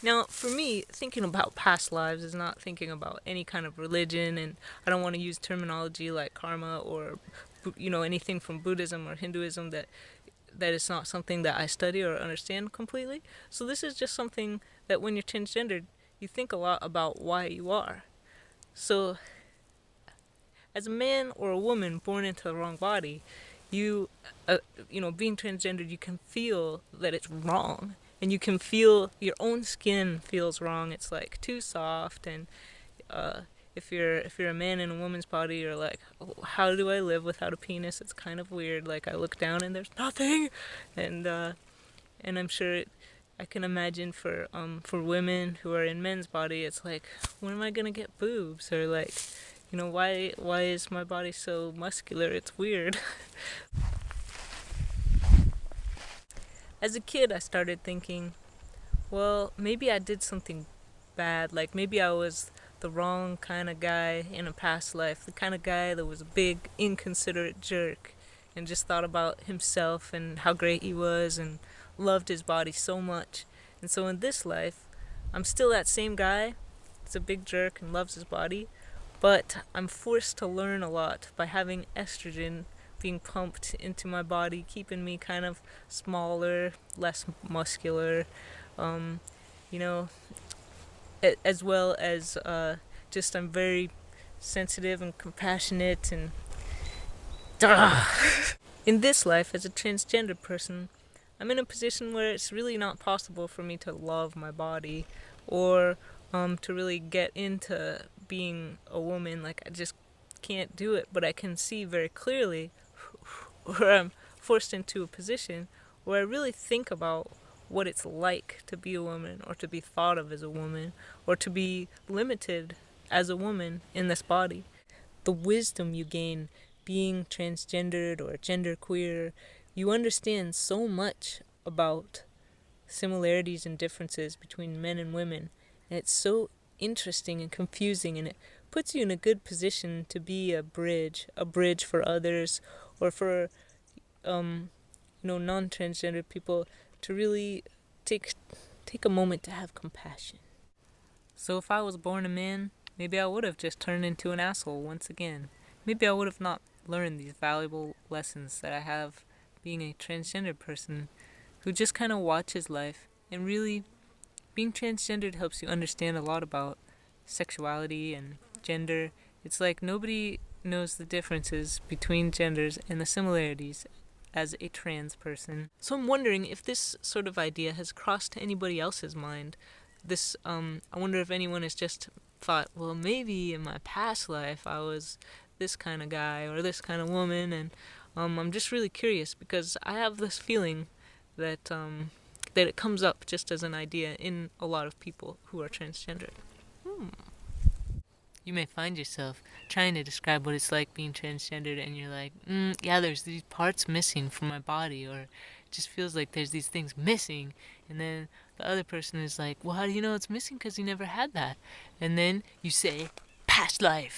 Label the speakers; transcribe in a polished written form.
Speaker 1: Now, for me, thinking about past lives is not thinking about any kind of religion, and I don't want to use terminology like karma or, anything from Buddhism or Hinduism that is not something that I study or understand completely. So this is just something that when you're transgendered, you think a lot about why you are. So, as a man or a woman born into the wrong body, you, being transgendered, you can feel that it's wrong. And you can feel your own skin feels wrong. It's like too soft, and if you're a man in a woman's body, you're like, oh, how do I live without a penis? It's kind of weird. Like I look down and there's nothing, and I'm sure I can imagine for women who are in men's body, it's like, when am I gonna get boobs? Or like, why is my body so muscular? It's weird. As a kid, I started thinking, well, maybe I did something bad. Like maybe I was the wrong kind of guy in a past life, the kind of guy that was a big, inconsiderate jerk and just thought about himself and how great he was and loved his body so much. And so in this life, I'm still that same guy that's a big jerk and loves his body, but I'm forced to learn a lot by having estrogen being pumped into my body, keeping me kind of smaller, less muscular, um, you know, as well as just I'm very sensitive and compassionate and in this life as a transgender person, I'm in a position where it's really not possible for me to love my body or to really get into being a woman. Like I just can't do it, but I can see very clearly where I'm forced into a position where I really think about what it's like to be a woman or to be thought of as a woman or to be limited as a woman in this body. The wisdom you gain being transgendered or genderqueer, you understand so much about similarities and differences between men and women, and it's so interesting and confusing, and it puts you in a good position to be a bridge for others, or for non-transgender people to really take a moment to have compassion. So if I was born a man, maybe I would have just turned into an asshole once again. Maybe I would have not learned these valuable lessons that I have being a transgender person who just kind of watches life. And really, being transgendered helps you understand a lot about sexuality and gender. It's like nobody knows the differences between genders and the similarities as a trans person. So I'm wondering if this sort of idea has crossed anybody else's mind. I wonder if anyone has just thought, well, maybe in my past life I was this kind of guy or this kind of woman, and I'm just really curious because I have this feeling that that it comes up just as an idea in a lot of people who are transgender. You may find yourself trying to describe what it's like being transgendered, and you're like, yeah, there's these parts missing from my body, or it just feels like there's these things missing. And then the other person is like, well, how do you know it's missing? Because you never had that. And then you say, past life.